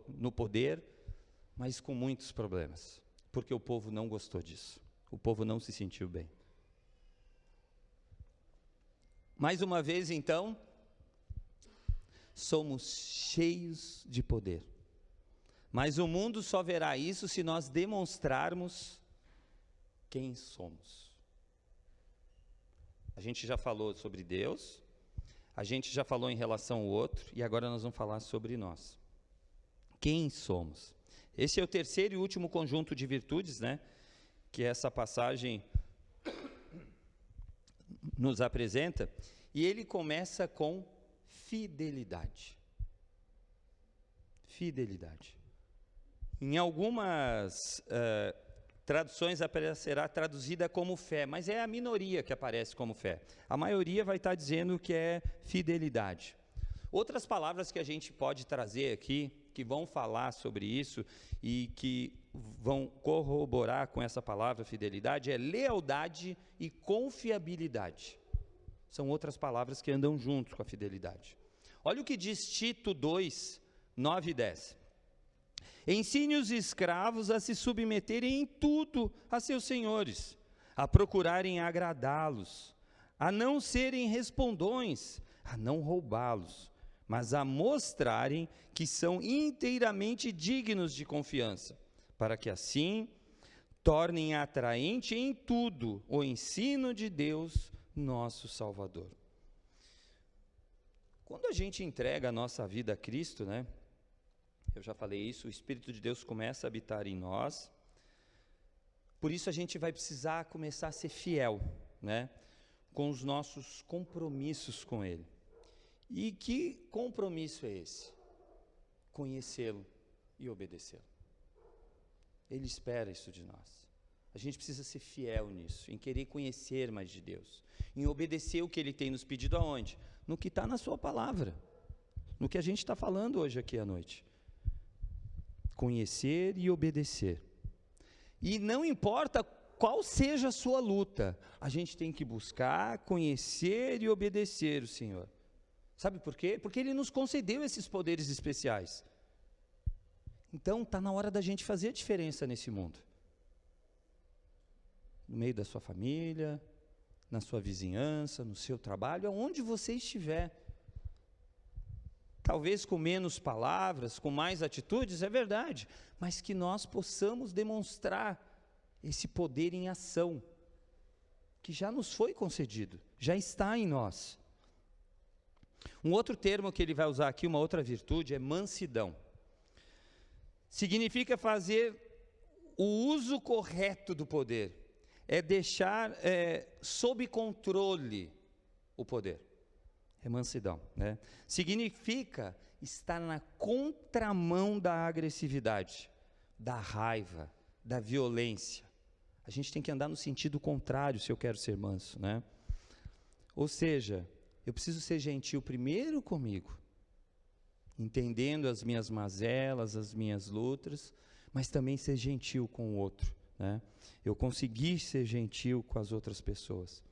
no poder, mas com muitos problemas, porque o povo não gostou disso, o povo não se sentiu bem. Mais uma vez, então, somos cheios de poder. Mas o mundo só verá isso se nós demonstrarmos quem somos. A gente já falou sobre Deus, a gente já falou em relação ao outro, e agora nós vamos falar sobre nós. Quem somos? Esse é o terceiro e último conjunto de virtudes, né, que essa passagem nos apresenta, e ele começa com fidelidade. Fidelidade. Em algumas traduções aparecerá traduzida como fé, mas é a minoria que aparece como fé. A maioria vai estar dizendo que é fidelidade. Outras palavras que a gente pode trazer aqui, que vão falar sobre isso e que vão corroborar com essa palavra fidelidade, é lealdade e confiabilidade. São outras palavras que andam juntos com a fidelidade. Olha o que diz Tito 2, 9 e 10. Ensine os escravos a se submeterem em tudo a seus senhores, a procurarem agradá-los, a não serem respondões, a não roubá-los, mas a mostrarem que são inteiramente dignos de confiança, para que assim tornem atraente em tudo o ensino de Deus, nosso Salvador. Quando a gente entrega a nossa vida a Cristo, né? Eu já falei isso, o Espírito de Deus começa a habitar em nós. Por isso a gente vai precisar começar a ser fiel, né, com os nossos compromissos com Ele. E que compromisso é esse? Conhecê-lo e obedecê-lo. Ele espera isso de nós. A gente precisa ser fiel nisso, em querer conhecer mais de Deus, em obedecer o que Ele tem nos pedido aonde? No que está na sua palavra, no que a gente está falando hoje aqui à noite. Conhecer e obedecer. E não importa qual seja a sua luta, a gente tem que buscar, conhecer e obedecer o Senhor. Sabe por quê? Porque Ele nos concedeu esses poderes especiais. Então, está na hora da gente fazer a diferença nesse mundo. No meio da sua família, na sua vizinhança, no seu trabalho, aonde você estiver. Talvez com menos palavras, com mais atitudes, é verdade, mas que nós possamos demonstrar esse poder em ação, que já nos foi concedido, já está em nós. Um outro termo que ele vai usar aqui, uma outra virtude, é mansidão. Significa fazer o uso correto do poder, é deixar sob controle o poder. É mansidão, né? Significa estar na contramão da agressividade, da raiva, da violência. A gente tem que andar no sentido contrário se eu quero ser manso, né? Ou seja, eu preciso ser gentil primeiro comigo, entendendo as minhas mazelas, as minhas lutas, mas também ser gentil com o outro, né? Eu conseguir ser gentil com as outras pessoas.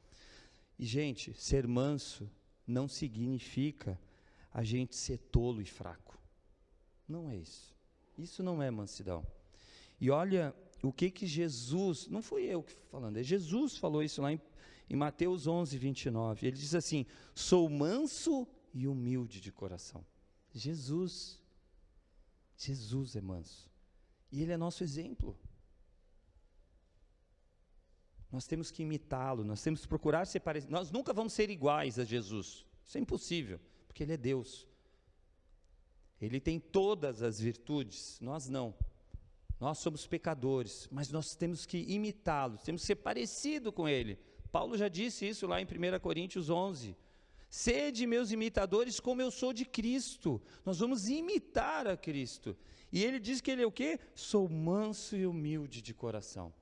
E, gente, ser manso não significa a gente ser tolo e fraco. Não é isso. Isso não é mansidão. E olha o que Jesus, não fui eu que falando, é Jesus falou isso lá em Mateus 11, 29. Ele diz assim: sou manso e humilde de coração. Jesus é manso. E Ele é nosso exemplo. Nós temos que imitá-lo, nós temos que procurar ser parecidos. Nós nunca vamos ser iguais a Jesus. Isso é impossível, porque Ele é Deus. Ele tem todas as virtudes, nós não. Nós somos pecadores, mas nós temos que imitá-lo, temos que ser parecido com Ele. Paulo já disse isso lá em 1 Coríntios 11. Sede meus imitadores como eu sou de Cristo. Nós vamos imitar a Cristo. E Ele diz que Ele é o quê? Sou manso e humilde de coração.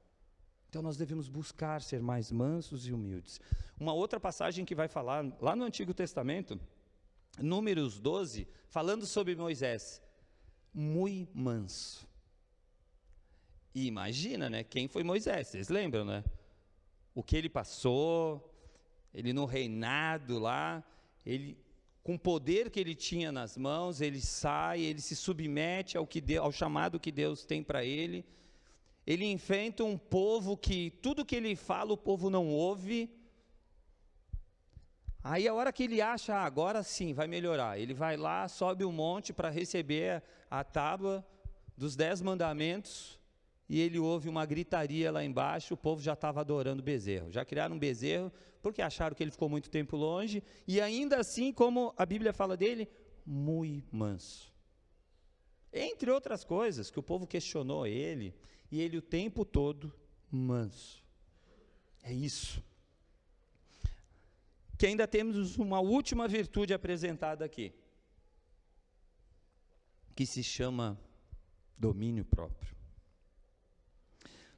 Então nós devemos buscar ser mais mansos e humildes. Uma outra passagem que vai falar, lá no Antigo Testamento, Números 12, falando sobre Moisés, muito manso. E imagina, né, quem foi Moisés, vocês lembram, né? O que ele passou, ele no reinado lá, ele, com o poder que ele tinha nas mãos, ele sai, ele se submete ao chamado que Deus tem para ele. Ele enfrenta um povo que tudo que ele fala o povo não ouve. Aí a hora que ele acha, agora sim vai melhorar, ele vai lá, sobe um monte para receber a tábua dos 10 mandamentos, e ele ouve uma gritaria lá embaixo, o povo já estava adorando bezerro, já criaram um bezerro, porque acharam que ele ficou muito tempo longe, e ainda assim, como a Bíblia fala dele, muito manso. Entre outras coisas, que o povo questionou ele, e ele o tempo todo manso. É isso. Que ainda temos uma última virtude apresentada aqui, que se chama domínio próprio.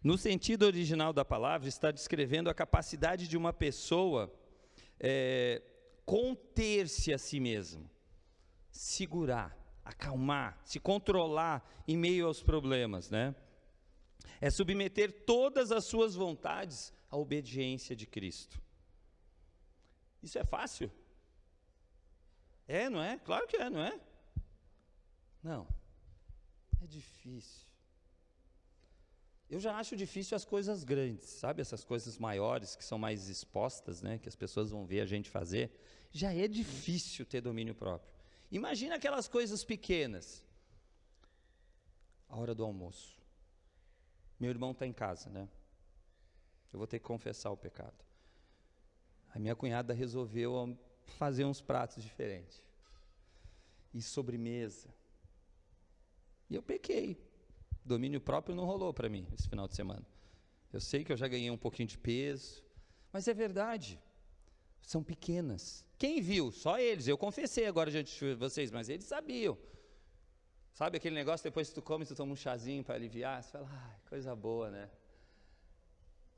No sentido original da palavra, está descrevendo a capacidade de uma pessoa conter-se a si mesmo, segurar, acalmar, se controlar em meio aos problemas, né? É submeter todas as suas vontades à obediência de Cristo. Isso é fácil? É, não é? Claro que é, não é? Não. É difícil. Eu já acho difícil as coisas grandes, sabe? Essas coisas maiores, que são mais expostas, né? Que as pessoas vão ver a gente fazer. Já é difícil ter domínio próprio. Imagina aquelas coisas pequenas. A hora do almoço. Meu irmão está em casa, né? Eu vou ter que confessar o pecado. A minha cunhada resolveu fazer uns pratos diferentes. E sobremesa. E eu pequei. Domínio próprio não rolou para mim esse final de semana. Eu sei que eu já ganhei um pouquinho de peso, mas é verdade. São pequenas. Quem viu? Só eles. Eu confessei agora diante de vocês, mas eles sabiam. Sabe aquele negócio, depois que tu come, tu toma um chazinho para aliviar? Você fala, coisa boa, né?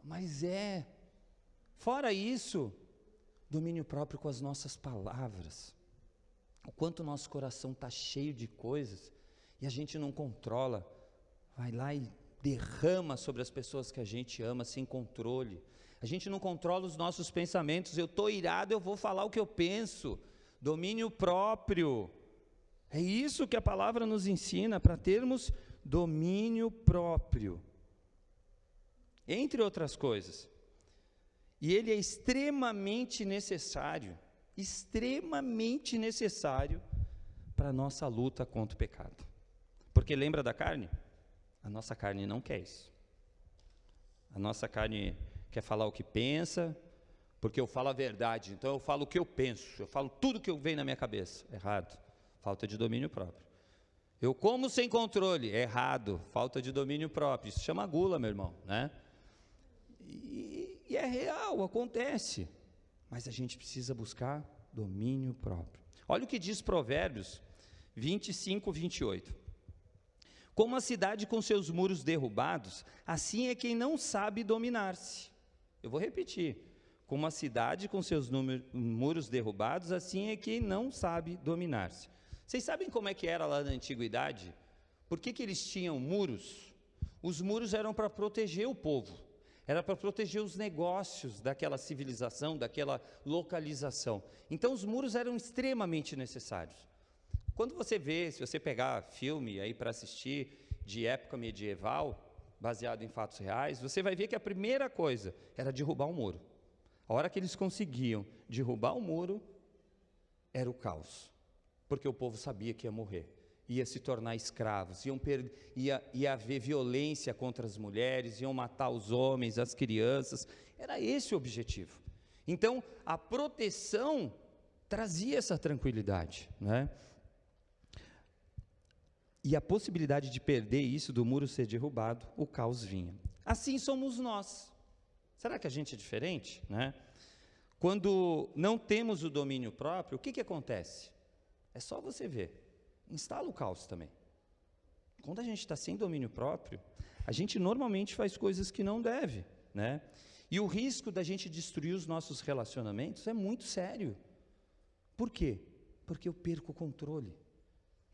Mas fora isso, domínio próprio com as nossas palavras. O quanto o nosso coração está cheio de coisas e a gente não controla. Vai lá e derrama sobre as pessoas que a gente ama sem controle. A gente não controla os nossos pensamentos. Eu estou irado, eu vou falar o que eu penso. Domínio próprio. É isso que a palavra nos ensina, para termos domínio próprio. Entre outras coisas. E ele é extremamente necessário para a nossa luta contra o pecado. Porque lembra da carne? A nossa carne não quer isso. A nossa carne quer falar o que pensa, porque eu falo a verdade, então eu falo o que eu penso, eu falo tudo que vem na minha cabeça. Errado, falta de domínio próprio. Eu como sem controle. Errado, falta de domínio próprio. Isso chama gula, meu irmão, né? E é real, acontece. Mas a gente precisa buscar domínio próprio. Olha o que diz Provérbios 25, 28. Como a cidade com seus muros derrubados, assim é quem não sabe dominar-se. Eu vou repetir. Como a cidade com seus muros derrubados, assim é quem não sabe dominar-se. Vocês sabem como é que era lá na antiguidade? Por que eles tinham muros? Os muros eram para proteger o povo. Era para proteger os negócios daquela civilização, daquela localização. Então os muros eram extremamente necessários. Quando você vê, se você pegar filme aí para assistir de época medieval, baseado em fatos reais, você vai ver que a primeira coisa era derrubar o muro. A hora que eles conseguiam derrubar o muro, era o caos. Porque o povo sabia que ia morrer, ia se tornar escravos, ia haver violência contra as mulheres, iam matar os homens, as crianças. Era esse o objetivo. Então, a proteção trazia essa tranquilidade, né? E a possibilidade de perder isso, do muro ser derrubado, o caos vinha. Assim somos nós. Será que a gente é diferente, né? Quando não temos o domínio próprio, o que acontece? É só você ver. Instala o caos também. Quando a gente está sem domínio próprio, a gente normalmente faz coisas que não deve, né? E o risco da gente destruir os nossos relacionamentos é muito sério. Por quê? Porque eu perco o controle.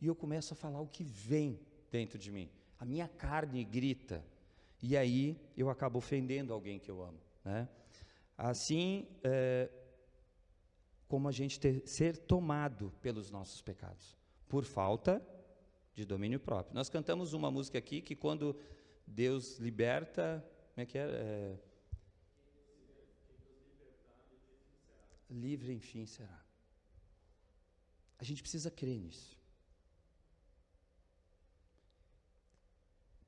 E eu começo a falar o que vem dentro de mim. A minha carne grita. E aí eu acabo ofendendo alguém que eu amo, né? Assim, como a gente ser tomado pelos nossos pecados, por falta de domínio próprio. Nós cantamos uma música aqui que quando Deus liberta, como é que é? Livre enfim será. A gente precisa crer nisso.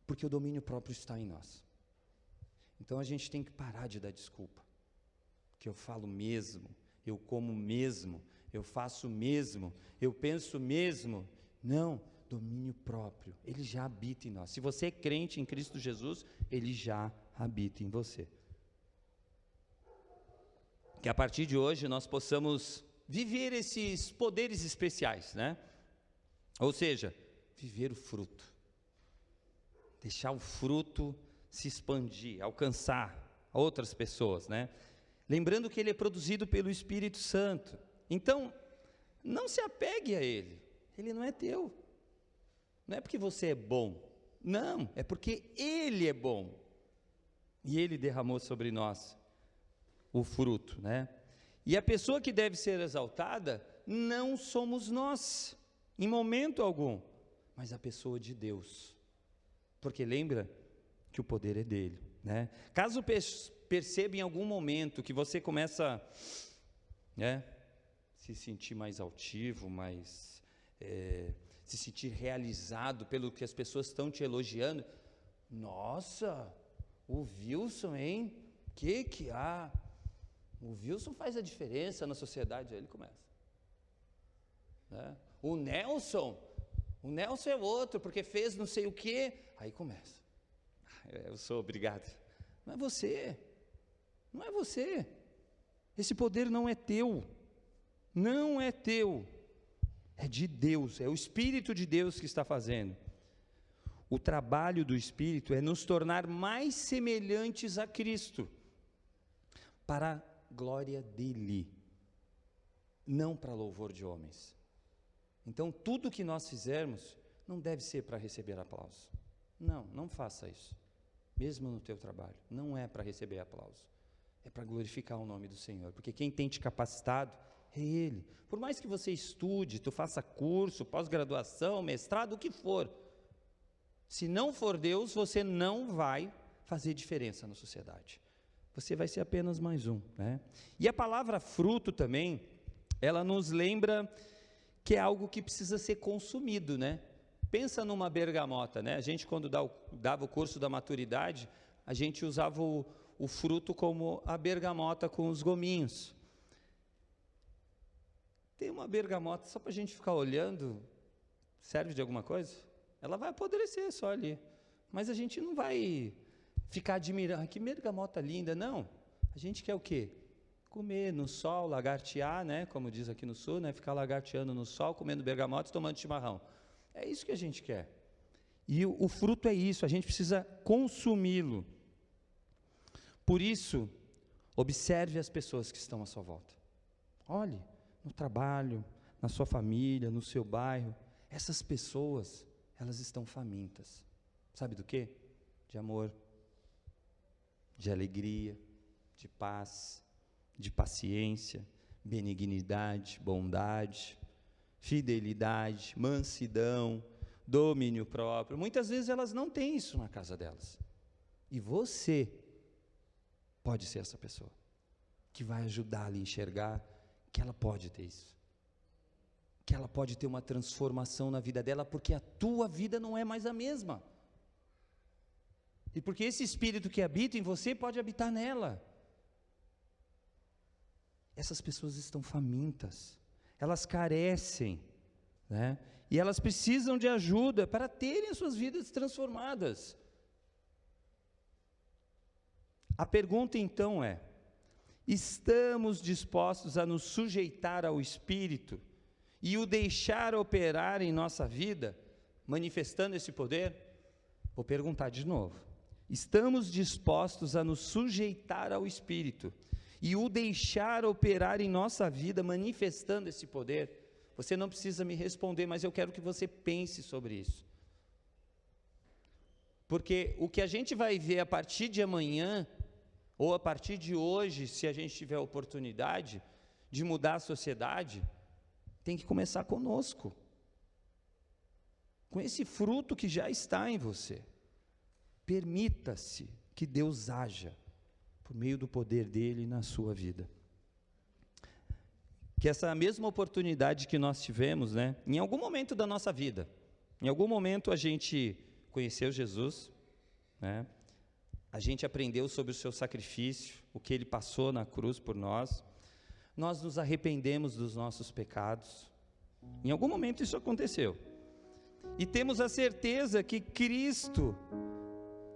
Porque o domínio próprio está em nós. Então a gente tem que parar de dar desculpa. Que eu falo mesmo, eu como mesmo, eu faço mesmo, eu penso mesmo. Não, domínio próprio, ele já habita em nós. Se você é crente em Cristo Jesus, ele já habita em você. Que a partir de hoje nós possamos viver esses poderes especiais, né? Ou seja, viver o fruto. Deixar o fruto se expandir, alcançar outras pessoas, né? Lembrando que ele é produzido pelo Espírito Santo. Então, não se apegue a ele. Ele não é teu. Não é porque você é bom. Não, é porque ele é bom. E ele derramou sobre nós o fruto, né? E a pessoa que deve ser exaltada não somos nós, em momento algum, mas a pessoa de Deus. Porque lembra que o poder é dele, né? Caso perceba em algum momento que você começa, né, se sentir mais altivo, mais se sentir realizado pelo que as pessoas estão te elogiando. Nossa, o Wilson, hein? Que há? O Wilson faz a diferença na sociedade. Aí ele começa, né? O Nelson é outro, porque fez não sei o quê. Aí começa. Eu sou obrigado. Não é você. Não é você. Esse poder não é teu. Não é teu. É de Deus. É o Espírito de Deus que está fazendo. O trabalho do Espírito é nos tornar mais semelhantes a Cristo, para a glória dele, não para louvor de homens. Então, tudo que nós fizermos não deve ser para receber aplauso. Não faça isso. Mesmo no teu trabalho, não é para receber aplauso. É para glorificar o nome do Senhor, porque quem tem te capacitado é Ele. Por mais que você estude, tu faça curso, pós-graduação, mestrado, o que for, se não for Deus, você não vai fazer diferença na sociedade. Você vai ser apenas mais um, né? E a palavra fruto também, ela nos lembra que é algo que precisa ser consumido, né? Pensa numa bergamota, né? A gente, quando dava o curso da maturidade, a gente usava o fruto como a bergamota com os gominhos. Tem uma bergamota só para a gente ficar olhando, serve de alguma coisa? Ela vai apodrecer só ali. Mas a gente não vai ficar admirando, que bergamota linda, não. A gente quer o quê? Comer no sol, lagartear, né? Como diz aqui no sul, né? Ficar lagarteando no sol, comendo bergamotas, tomando chimarrão. É isso que a gente quer. E o fruto é isso, a gente precisa consumi-lo. Por isso, observe as pessoas que estão à sua volta. Olhe, no trabalho, na sua família, no seu bairro, essas pessoas, elas estão famintas. Sabe do quê? De amor, de alegria, de paz, de paciência, benignidade, bondade, fidelidade, mansidão, domínio próprio. Muitas vezes elas não têm isso na casa delas. E você pode ser essa pessoa que vai ajudá-la a enxergar que ela pode ter isso. Que ela pode ter uma transformação na vida dela, porque a tua vida não é mais a mesma. E porque esse Espírito que habita em você pode habitar nela. Essas pessoas estão famintas, elas carecem, né? E elas precisam de ajuda para terem as suas vidas transformadas. A pergunta então é: estamos dispostos a nos sujeitar ao Espírito e o deixar operar em nossa vida, manifestando esse poder? Vou perguntar de novo. Estamos dispostos a nos sujeitar ao Espírito e o deixar operar em nossa vida, manifestando esse poder? Você não precisa me responder, mas eu quero que você pense sobre isso. Porque o que a gente vai ver a partir de amanhã, ou a partir de hoje, se a gente tiver a oportunidade de mudar a sociedade, tem que começar conosco, com esse fruto que já está em você. Permita-se que Deus haja por meio do poder dele na sua vida. Que essa mesma oportunidade que nós tivemos, né, em algum momento da nossa vida, em algum momento a gente conheceu Jesus, né, a gente aprendeu sobre o seu sacrifício, o que ele passou na cruz por nós, nós nos arrependemos dos nossos pecados, em algum momento isso aconteceu, e temos a certeza que Cristo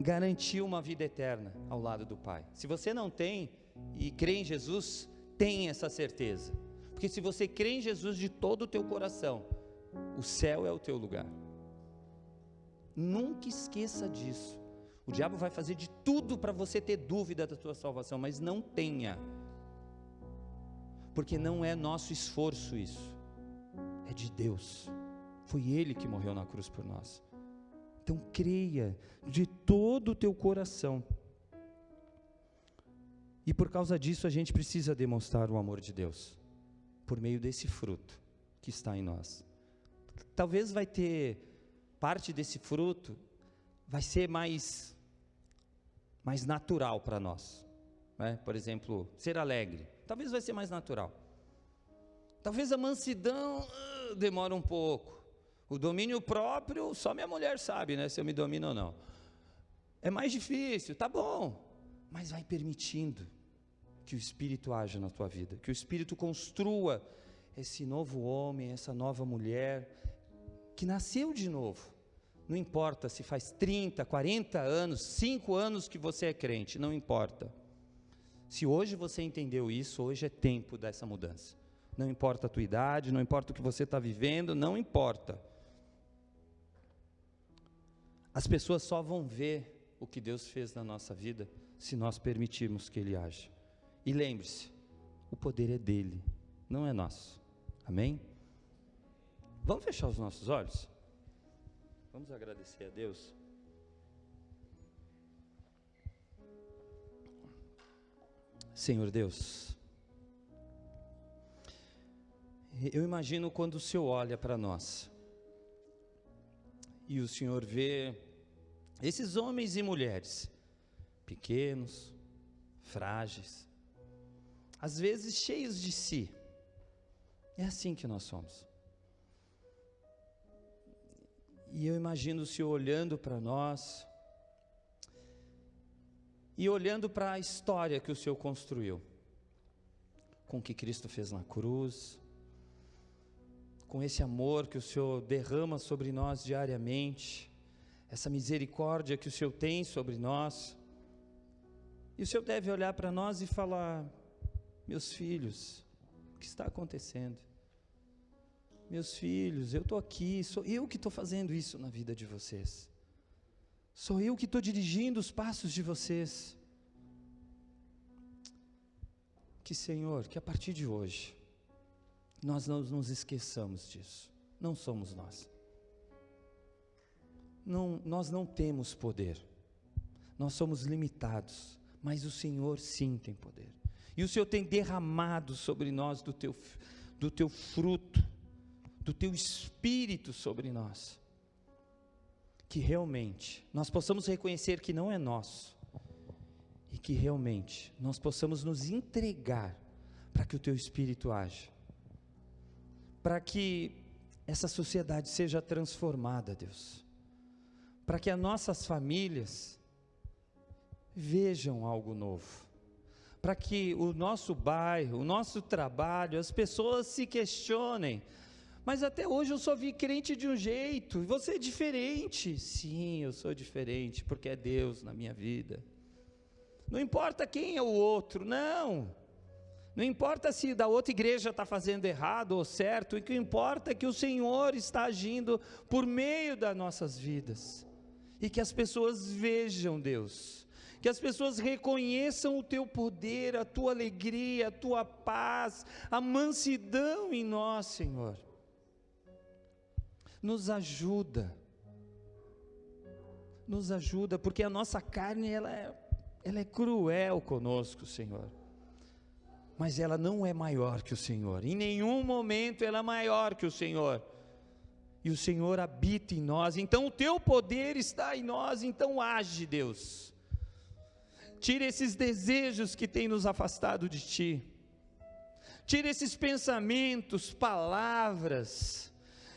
garantiu uma vida eterna ao lado do Pai. Se você não tem e crê em Jesus, tem essa certeza, porque se você crê em Jesus de todo o teu coração, o céu é o teu lugar. Nunca esqueça disso. O diabo vai fazer de tudo para você ter dúvida da tua salvação, mas não tenha, porque não é nosso esforço isso, é de Deus. Foi Ele que morreu na cruz por nós. Então creia de todo o teu coração. E por causa disso a gente precisa demonstrar o amor de Deus, por meio desse fruto que está em nós. Talvez vai ter parte desse fruto, vai ser mais natural para nós, né? Por exemplo, ser alegre, talvez vai ser mais natural. Talvez a mansidão demora um pouco. O domínio próprio, só minha mulher sabe, né, se eu me domino ou não. É mais difícil, tá bom, mas vai permitindo que o Espírito haja na tua vida, que o Espírito construa esse novo homem, essa nova mulher, que nasceu de novo. Não importa se faz 30, 40 anos, 5 anos que você é crente, não importa. Se hoje você entendeu isso, hoje é tempo dessa mudança. Não importa a tua idade, não importa o que você está vivendo, não importa. As pessoas só vão ver o que Deus fez na nossa vida, se nós permitirmos que Ele haja. E lembre-se, o poder é dEle, não é nosso. Amém? Vamos fechar os nossos olhos? Vamos agradecer a Deus. Senhor Deus, eu imagino quando o Senhor olha para nós, e o Senhor vê esses homens e mulheres, pequenos, frágeis, às vezes cheios de si. É assim que nós somos. E eu imagino o Senhor olhando para nós e olhando para a história que o Senhor construiu, com o que Cristo fez na cruz, com esse amor que o Senhor derrama sobre nós diariamente, essa misericórdia que o Senhor tem sobre nós, e o Senhor deve olhar para nós e falar: meus filhos, o que está acontecendo? Meus filhos, eu estou aqui, sou eu que estou fazendo isso na vida de vocês, sou eu que estou dirigindo os passos de vocês. Que, Senhor, que a partir de hoje, nós não nos esqueçamos disso. Não somos nós. Nós não temos poder. Nós somos limitados. Mas o Senhor sim tem poder. E o Senhor tem derramado sobre nós do teu fruto, do teu Espírito sobre nós. Que realmente nós possamos reconhecer que não é nosso. E que realmente nós possamos nos entregar para que o teu Espírito haja. Para que essa sociedade seja transformada, Deus. Para que as nossas famílias vejam algo novo. Para que o nosso bairro, o nosso trabalho, as pessoas se questionem: mas até hoje eu só vi crente de um jeito, e você é diferente. Sim, eu sou diferente, porque é Deus na minha vida. Não importa quem é o outro, não. Não importa se da outra igreja está fazendo errado ou certo, o que importa é que o Senhor está agindo por meio das nossas vidas, e que as pessoas vejam, Deus, que as pessoas reconheçam o teu poder, a tua alegria, a tua paz, a mansidão em nós, Senhor. Nos ajuda, porque a nossa carne, ela é cruel conosco, Senhor. Mas ela não é maior que o Senhor, em nenhum momento ela é maior que o Senhor, e o Senhor habita em nós, então o teu poder está em nós, então age, Deus, tira esses desejos que têm nos afastado de Ti, tira esses pensamentos, palavras,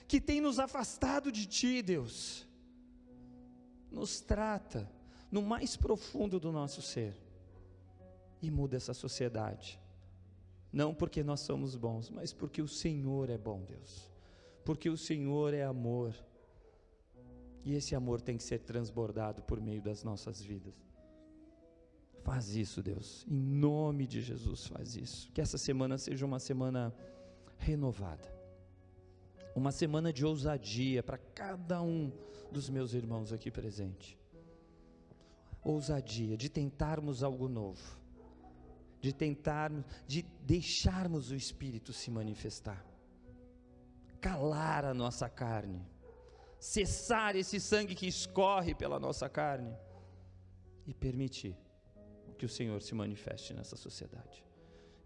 que têm nos afastado de Ti, Deus, nos trata no mais profundo do nosso ser, e muda essa sociedade. Não porque nós somos bons, mas porque o Senhor é bom, Deus. Porque o Senhor é amor. E esse amor tem que ser transbordado por meio das nossas vidas. Faz isso, Deus. Em nome de Jesus, faz isso. Que essa semana seja uma semana renovada. Uma semana de ousadia para cada um dos meus irmãos aqui presente. Ousadia de tentarmos algo novo. De deixarmos o Espírito se manifestar, calar a nossa carne, cessar esse sangue que escorre pela nossa carne, e permitir que o Senhor se manifeste nessa sociedade,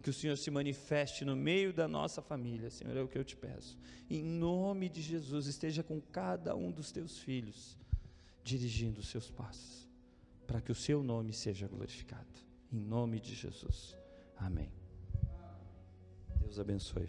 que o Senhor se manifeste no meio da nossa família, Senhor, é o que eu te peço, em nome de Jesus. Esteja com cada um dos teus filhos, dirigindo os seus passos, para que o seu nome seja glorificado. Em nome de Jesus. Amém. Deus abençoe.